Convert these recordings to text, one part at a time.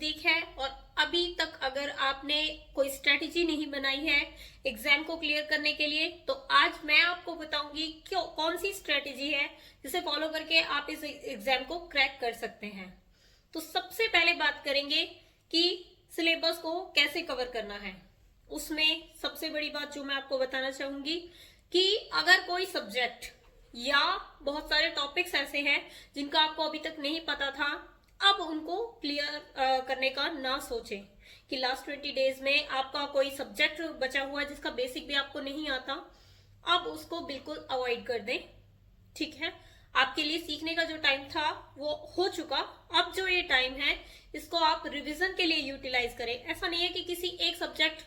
नजदीक है और अभी तक अगर आपने कोई स्ट्रेटेजी नहीं बनाई है एग्जाम को क्लियर करने के लिए, तो आज मैं आपको बताऊंगी क्यों कौन सी स्ट्रेटेजी है जिसे फॉलो करके आप इस एग्जाम को क्रैक कर सकते हैं। तो सबसे पहले बात करेंगे कि सिलेबस को कैसे कवर करना है। उसमें सबसे बड़ी बात जो मैं आपको बताना चाहूंगी कि अगर कोई सब्जेक्ट या बहुत सारे टॉपिक्स ऐसे हैं जिनका आपको अभी तक नहीं पता था, अब उनको क्लियर करने का ना सोचें कि लास्ट 20 डेज में आपका कोई सब्जेक्ट बचा हुआ है जिसका बेसिक भी आपको नहीं आता, अब उसको बिल्कुल अवॉइड कर दें। ठीक है, आपके लिए सीखने का जो टाइम था वो हो चुका। अब जो ये टाइम है इसको आप रिवीजन के लिए यूटिलाइज करें। ऐसा नहीं है कि किसी एक सब्जेक्ट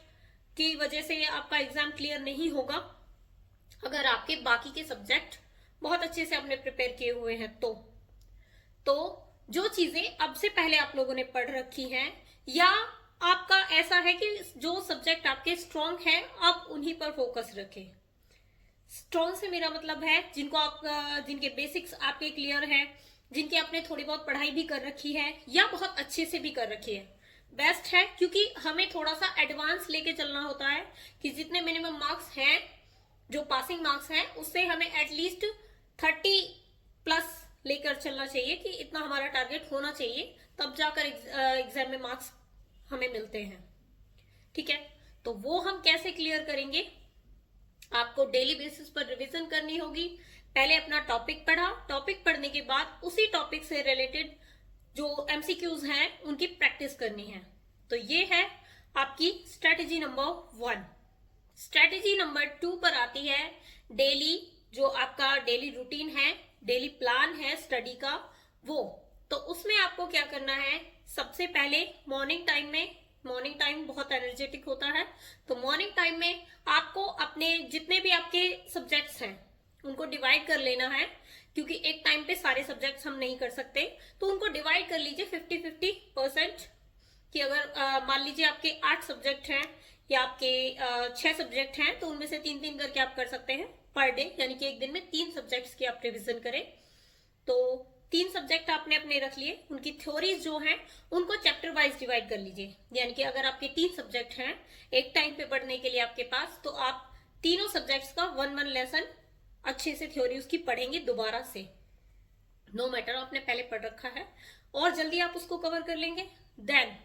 की वजह से आपका एग्जाम क्लियर नहीं होगा। अगर आपके बाकी के सब्जेक्ट बहुत अच्छे से आपने प्रिपेयर किए हुए हैं तो जो चीजें अब से पहले आप लोगों ने पढ़ रखी हैं, या आपका ऐसा है कि जो सब्जेक्ट आपके स्ट्रॉन्ग है आप उन्हीं पर फोकस रखें। स्ट्रॉन्ग से मेरा मतलब है जिनको आप जिनके बेसिक्स आपके क्लियर हैं, जिनकी आपने थोड़ी बहुत पढ़ाई भी कर रखी है या बहुत अच्छे से भी कर रखी है, बेस्ट है। क्योंकि हमें थोड़ा सा एडवांस लेके चलना होता है कि जितने मिनिमम मार्क्स हैं, जो पासिंग मार्क्स हैं, उससे हमें एटलीस्ट 30+ लेकर चलना चाहिए कि इतना हमारा टारगेट होना चाहिए, तब जाकर एग्जाम में मार्क्स हमें मिलते हैं। ठीक है, तो वो हम कैसे क्लियर करेंगे? आपको डेली बेसिस पर रिवीजन करनी होगी। पहले अपना टॉपिक पढ़ा, टॉपिक पढ़ने के बाद उसी टॉपिक से रिलेटेड जो एमसीक्यूज हैं उनकी प्रैक्टिस करनी है। तो ये है आपकी स्ट्रेटेजी नंबर 1। स्ट्रेटेजी नंबर 2 पर आती है डेली, जो आपका डेली रूटीन है, डेली प्लान है स्टडी का, वो तो उसमें आपको क्या करना है? सबसे पहले मॉर्निंग टाइम बहुत एनर्जेटिक होता है, तो मॉर्निंग टाइम में आपको अपने जितने भी आपके सब्जेक्ट्स हैं उनको डिवाइड कर लेना है। क्योंकि एक टाइम पे सारे सब्जेक्ट्स हम नहीं कर सकते, तो उनको डिवाइड कर लीजिए 50-50% कि अगर मान लीजिए आपके 8 सब्जेक्ट हैं या आपके 6 सब्जेक्ट हैं, तो उनमें से 3-3 करके आप कर सकते हैं पर डे, यानी कि एक दिन में 3 सब्जेक्ट्स की आप रिविजन करें। तो 3 सब्जेक्ट आपने अपने रख लिए, उनकी थ्योरीज जो हैं उनको चैप्टर वाइज डिवाइड कर लीजिए। यानी कि अगर आपके 3 सब्जेक्ट हैं एक टाइम पे पढ़ने के लिए आपके पास, तो आप तीनों सब्जेक्ट्स का 1-1 लेसन अच्छे से थ्योरी उसकी पढ़ेंगे दोबारा से। नो मैटर आपने पहले पढ़ रखा है और जल्दी आप उसको कवर कर लेंगे। देन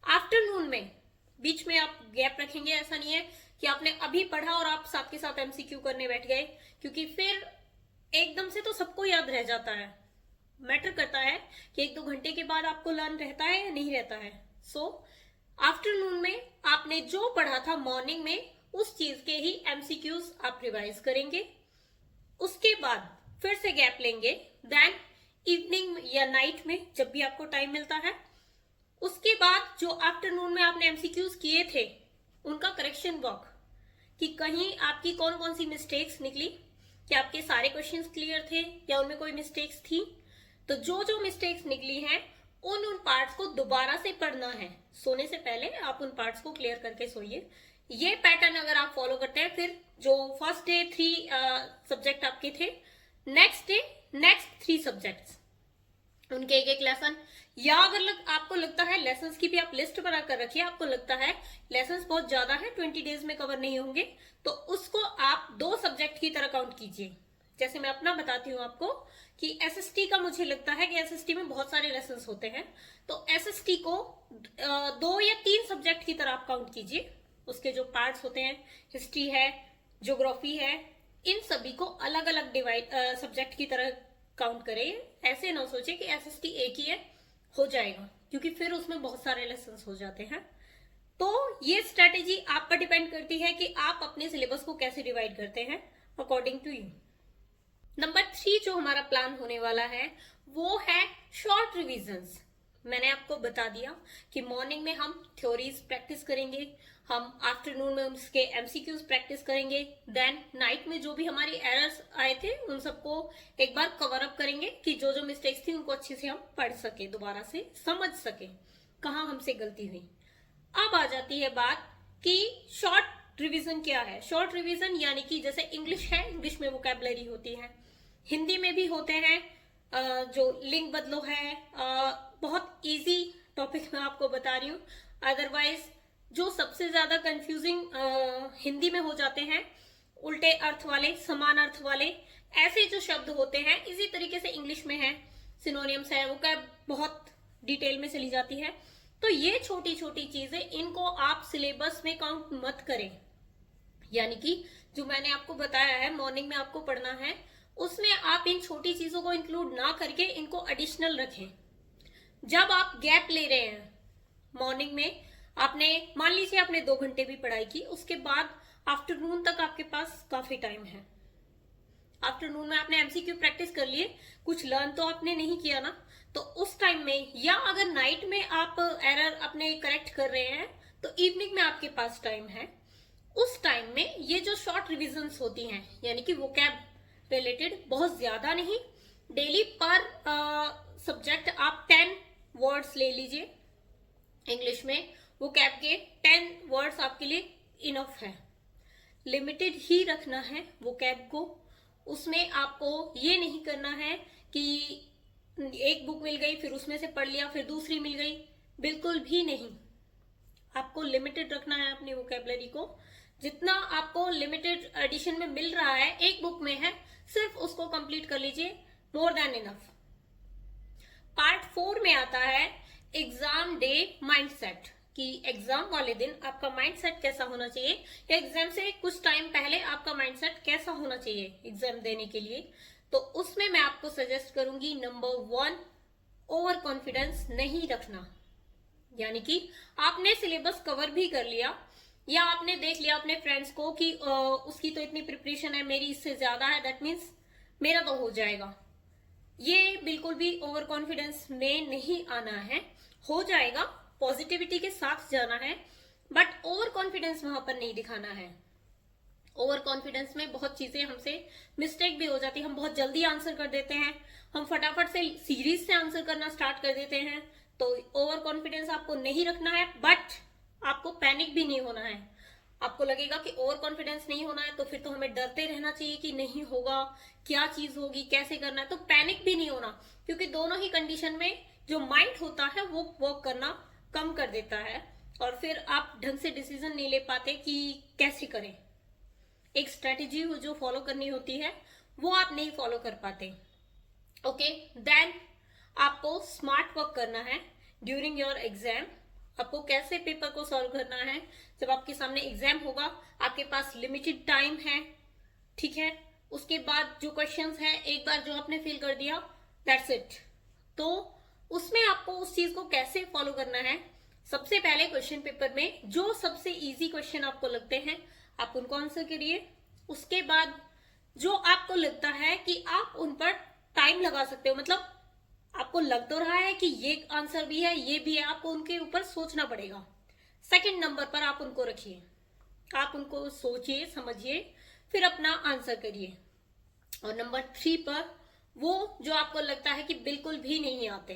आफ्टरनून में बीच में आप गैप रखेंगे। ऐसा नहीं है कि आपने अभी पढ़ा और आप साथ के साथ एमसीक्यू करने बैठ गए, क्योंकि फिर एकदम से तो सबको याद रह जाता है। मैटर करता है कि 1-2 घंटे के बाद आपको लर्न रहता है या नहीं रहता है। सो आफ्टरनून में आपने जो पढ़ा था मॉर्निंग में, उस चीज के ही एमसीक्यूज आप रिवाइज करेंगे। उसके बाद फिर से गैप लेंगे। देन इवनिंग या नाइट में जब भी आपको टाइम मिलता है, उसके बाद जो आफ्टरनून में आपने एमसीक्यूज किए थे उनका करेक्शन वर्क, कि कहीं आपकी कौन कौन सी मिस्टेक्स निकली, कि आपके सारे क्वेश्चंस क्लियर थे या उनमें कोई मिस्टेक्स थी। तो जो जो मिस्टेक्स निकली हैं उन पार्ट्स को दोबारा से पढ़ना है। सोने से पहले आप उन पार्ट्स को क्लियर करके सोइए। ये पैटर्न अगर आप फॉलो करते हैं, फिर जो फर्स्ट डे 3 सब्जेक्ट आपके थे, नेक्स्ट डे नेक्स्ट 3 सब्जेक्ट्स, उनके एक लेसन, या अगर आपको लगता है लेसन्स की भी आप लिस्ट बना कर रखिए, आपको लगता है लेसन्स बहुत ज्यादा है 20 डेज में कवर नहीं होंगे, तो उसको आप 2 सब्जेक्ट की तरह काउंट कीजिए। जैसे मैं अपना बताती हूँ आपको कि एसएसटी का मुझे लगता है कि एसएसटी में बहुत सारे लेसन्स होते हैं, तो एसएसटी को 2 या 3 सब्जेक्ट की तरह आप काउंट कीजिए। उसके जो पार्ट्स होते हैं, हिस्ट्री है, ज्योग्राफी है, इन सभी को अलग अलग डिवाइड सब्जेक्ट की तरह काउंट करें। ऐसे ना सोचे कि एसएसटी एक ही है, हो जाएगा, क्योंकि फिर उसमें बहुत सारे लेसन्स हो जाते हैं। तो ये स्ट्रेटेजी आप पर डिपेंड करती है कि आप अपने सिलेबस को कैसे डिवाइड करते हैं अकॉर्डिंग टू यू। नंबर 3 जो हमारा प्लान होने वाला है वो है शॉर्ट रिविजन्स। मैंने आपको बता दिया कि मॉर्निंग में हम थ्योरीज प्रैक्टिस करेंगे, हम आफ्टरनून में उसके एमसीक्यूज प्रैक्टिस करेंगे, देन नाइट में जो भी हमारी एरर्स आए थे उन सबको एक बार कवर अप करेंगे कि जो जो मिस्टेक्स थी उनको अच्छे से हम पढ़ सके, दोबारा से समझ सके कहाँ हमसे गलती हुई। अब आ जाती है बात कि शॉर्ट रिवीजन क्या है। शॉर्ट रिवीजन यानी कि जैसे इंग्लिश है, इंग्लिश में वोकैबुलरी होती है, हिंदी में भी होते हैं, जो लिंग बदलो है, बहुत इजी टॉपिक टॉपिक मैं आपको बता रही हूँ। अदरवाइज जो सबसे ज्यादा कंफ्यूजिंग हिंदी में हो जाते हैं, उल्टे अर्थ वाले, समान अर्थ वाले ऐसे जो शब्द होते हैं, इसी तरीके से इंग्लिश में है, सिनोनियम्स है, वो क्या बहुत डिटेल में चली जाती है। तो ये छोटी छोटी चीजें, इनको आप सिलेबस में काउंट मत करें। यानी कि जो मैंने आपको बताया है मॉर्निंग में आपको पढ़ना है, उसमें आप इन छोटी चीजों को इंक्लूड ना करके इनको एडिशनल रखें। जब आप गैप ले रहे हैं मॉर्निंग में, आपने मान लीजिए आपने 2 घंटे भी पढ़ाई की, उसके बाद आफ्टरनून तक आपके पास काफी टाइम है। आफ्टरनून में आपने एमसीक्यू प्रैक्टिस कर लिए, कुछ लर्न तो आपने नहीं किया ना, तो उस टाइम में, या अगर नाइट में आप एरर अपने करेक्ट कर रहे हैं तो इवनिंग में आपके पास टाइम है। उस टाइम में ये जो शॉर्ट रिविजन्स होती हैं, यानी कि वोकैब रिलेटेड, बहुत ज्यादा नहीं, डेली पर सब्जेक्ट आप 10 वर्ड्स ले लीजिए इंग्लिश में। वोकैब के 10 वर्ड्स आपके लिए इनफ है। लिमिटेड ही रखना है वोकैब को। उसमें आपको ये नहीं करना है कि एक बुक मिल गई फिर उसमें से पढ़ लिया, फिर दूसरी मिल गई, बिल्कुल भी नहीं। आपको लिमिटेड रखना है अपनी वोकैबुलरी को। जितना आपको लिमिटेड एडिशन में मिल रहा है, एक बुक में है, सिर्फ उसको कंप्लीट कर लीजिए, मोर देन इनफ। पार्ट 4 में आता है एग्जाम डे माइंडसेट, कि एग्जाम वाले दिन आपका माइंडसेट कैसा होना चाहिए, या एग्जाम से कुछ टाइम पहले आपका माइंडसेट कैसा होना चाहिए एग्जाम देने के लिए। तो उसमें मैं आपको सजेस्ट करूंगी, नंबर 1, ओवर कॉन्फिडेंस नहीं रखना। यानी कि आपने सिलेबस कवर भी कर लिया, या आपने देख लिया अपने फ्रेंड्स को कि उसकी तो इतनी प्रिपरेशन है, मेरी इससे ज्यादा है, दैट मीन्स मेरा तो हो जाएगा। ये बिल्कुल भी ओवर कॉन्फिडेंस में नहीं आना है। हो जाएगा, पॉजिटिविटी के साथ जाना है, बट ओवर कॉन्फिडेंस वहां पर नहीं दिखाना है। ओवर कॉन्फिडेंस में बहुत चीजें हमसे मिस्टेक भी हो जाती है। हम बहुत जल्दी आंसर कर देते हैं, हम फटाफट से सीरीज से आंसर करना स्टार्ट कर देते हैं। तो ओवर कॉन्फिडेंस आपको नहीं रखना है, बट आपको पैनिक भी नहीं होना है। आपको लगेगा कि ओवर कॉन्फिडेंस नहीं होना है तो फिर तो हमें डरते रहना चाहिए कि नहीं होगा, क्या चीज होगी, कैसे करना है, तो पैनिक भी नहीं होना। क्योंकि दोनों ही कंडीशन में जो माइंड होता है वो वर्क करना कम कर देता है, और फिर आप ढंग से डिसीजन नहीं ले पाते कि कैसे करें। एक स्ट्रेटेजी जो फॉलो करनी होती है वो आप नहीं फॉलो कर पाते। ओके, देन आपको स्मार्ट वर्क करना है ड्यूरिंग योर एग्जाम। आपको कैसे पेपर को सॉल्व करना है, जब आपके सामने एग्जाम होगा, आपके पास लिमिटेड टाइम है, ठीक है। उसके बाद जो क्वेश्चंस है, एक बार जो आपने फिल कर दिया, दैट्स इट। तो उसमें आपको उस चीज को कैसे फॉलो करना है, सबसे पहले क्वेश्चन पेपर में जो सबसे इजी क्वेश्चन आपको लगते हैं आप उनको आंसर करिए। उसके बाद जो आपको लगता है कि आप उन पर टाइम लगा सकते हो, मतलब आपको लग तो रहा है कि ये आंसर भी है, ये भी है, आपको उनके ऊपर सोचना पड़ेगा। सेकंड नंबर पर आप उनको रखिए, आप उनको सोचिए, समझिए, फिर अपना आंसर करिए। और नंबर 3 पर वो जो आपको लगता है कि बिल्कुल भी नहीं आते,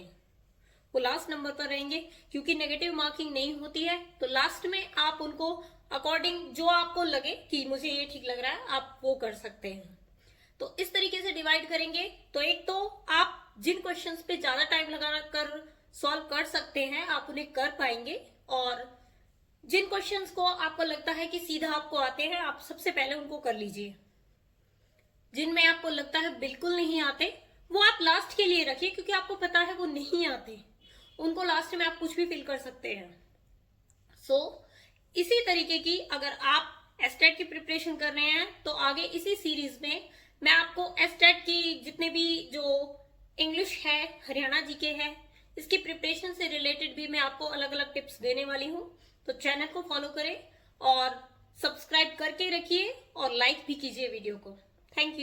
वो लास्ट नंबर पर रहेंगे। क्योंकि नेगेटिव मार्किंग नहीं होती है, तो लास्ट में आप उनको अकॉर्डिंग जो आपको लगे कि मुझे ये ठीक लग रहा है, आप वो कर सकते हैं। तो इस तरीके से डिवाइड करेंगे तो एक तो आप जिन क्वेश्चंस पे ज्यादा टाइम लगा कर सॉल्व कर सकते हैं आप उन्हें कर पाएंगे, और जिन क्वेश्चंस को आपको लगता है कि सीधा आपको आते हैं आप सबसे पहले उनको कर लीजिए। जिनमें आपको लगता है बिल्कुल नहीं आते वो आप लास्ट के लिए रखिए, क्योंकि आपको पता है वो नहीं आते, उनको लास्ट में आप कुछ भी फिल कर सकते हैं। सो इसी तरीके की अगर आप एस्टेट की प्रिपरेशन कर रहे हैं तो आगे इसी सीरीज में मैं आपको एस्टेट की जितने भी जो इंग्लिश है, हरियाणा जीके है, इसकी प्रिपरेशन से रिलेटेड भी मैं आपको अलग अलग टिप्स देने वाली हूँ। तो चैनल को फॉलो करें और सब्सक्राइब करके रखिए और लाइक भी कीजिए वीडियो को। Thank you.